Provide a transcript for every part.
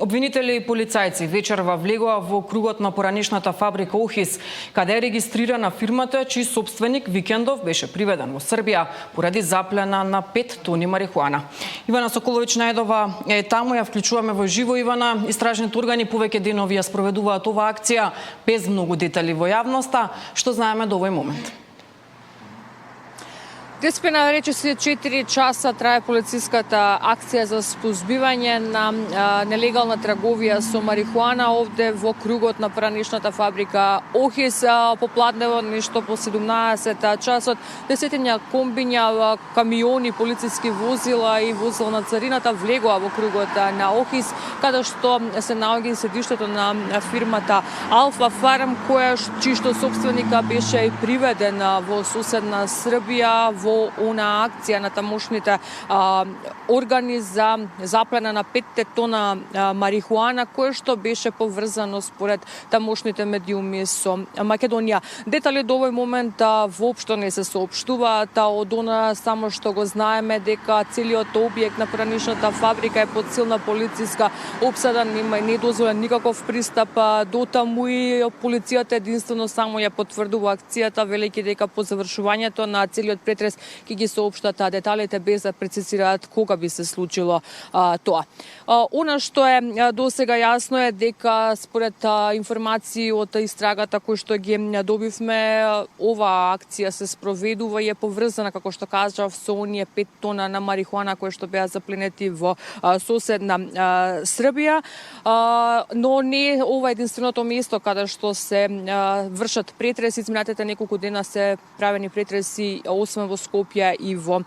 Обвинители и полицајци вечерва влегоа во кругот на поранишната фабрика Охис, каде е регистрирана фирмата, чиј собственик викендов беше приведен во Србија поради заплена на 5 тони марихуана. Ивана Соколович најдова е таму, ја вклучуваме во живо. Ивана, истражните органи повеќе денови ја спроведуваат ова акција без многу детали во јавноста. Што знаеме до овој момент? Деспина речиси 4 часа трае полициската акција за спозбивање на нелегална трговија со марихуана овде во кругот на поранишната фабрика Охис. Попладнево нешто по 17 часот десетиња комбиња, камиони, полициски возила и возила на царината влегоа во кругот на Охис, каде што се наоѓа седиштето на фирмата Алфа Фарм, чишто собственика беше приведен во соседна Србија во она акција на тамошните органи за заплена на 5 тона марихуана, кое што беше поврзано според тамошните медиуми со Македонија. Детали до овој момент воопшто не се соопштуваат, од она само што го знаеме дека целиот објект на поранишната фабрика е под силна полициска опсада, нема недозволен никаков пристап до таму и полицијата единствено само ја потврдува акцијата, велејќи дека по завршувањето на целиот претрес ќе ги соопштат деталите без да прецизираат кога би се случило тоа. Она што е досега јасно е дека според информации од истрагата кои што ги добивме, ова акција се спроведува и е поврзана, како што кажав, со оние 5 тона на марихуана кои што беа запленети во соседна Србија, но не ова единственото место каде што се вршат претреси. Изминатите неколку дена се правени претреси освен во Скопје и во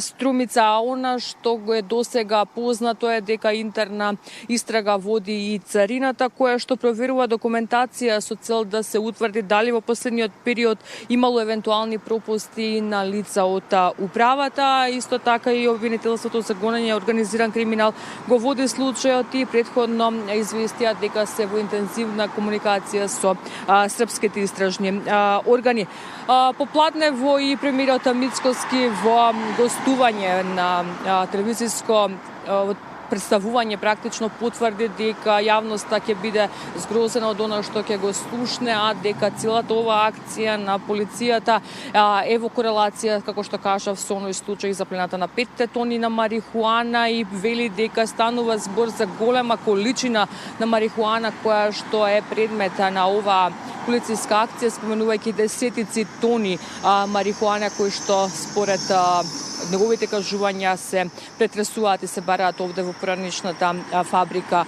Струмица. Она што го е досега познато е дека интерна истрага води и царината, која што проверува документација со цел да се утврди дали во последниот период имало евентуални пропусти на лица од управата. Исто така и обвинителството за гонење организиран криминал го води случајот и претходно известија дека се во интензивна комуникација со српските истражни органи. Попладнево и премиерот Мицкоски во гостување на телевизиско представување практично потврди дека јавноста ќе биде згрозена од она што ќе го слушне, а дека целата ова акција на полицијата е во корелација, како што кажав, со оној случај за плената на 5 тони на марихуана и вели дека станува збор за голема количина на марихуана која што е предмет на ова полициска акција, споменувајќи десетици тони марихуана кои што според неговите кажувања се претресуваат и се бараат овде во поранишната фабрика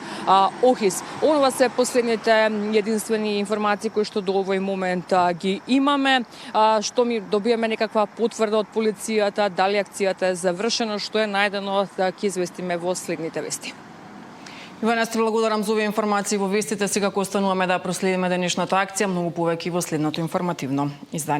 Охис. Онова се последните единствени информации кои што до овој момент ги имаме. Што ми добиваме некаква потврда од полицијата, дали акцијата е завршена, што е најдено, да ќе известиме во следните вести. Ивана, јас ти благодарам за овие информации во вестите. Сега остануваме да проследиме денешната акција, многу повеќе во следното информативно издание.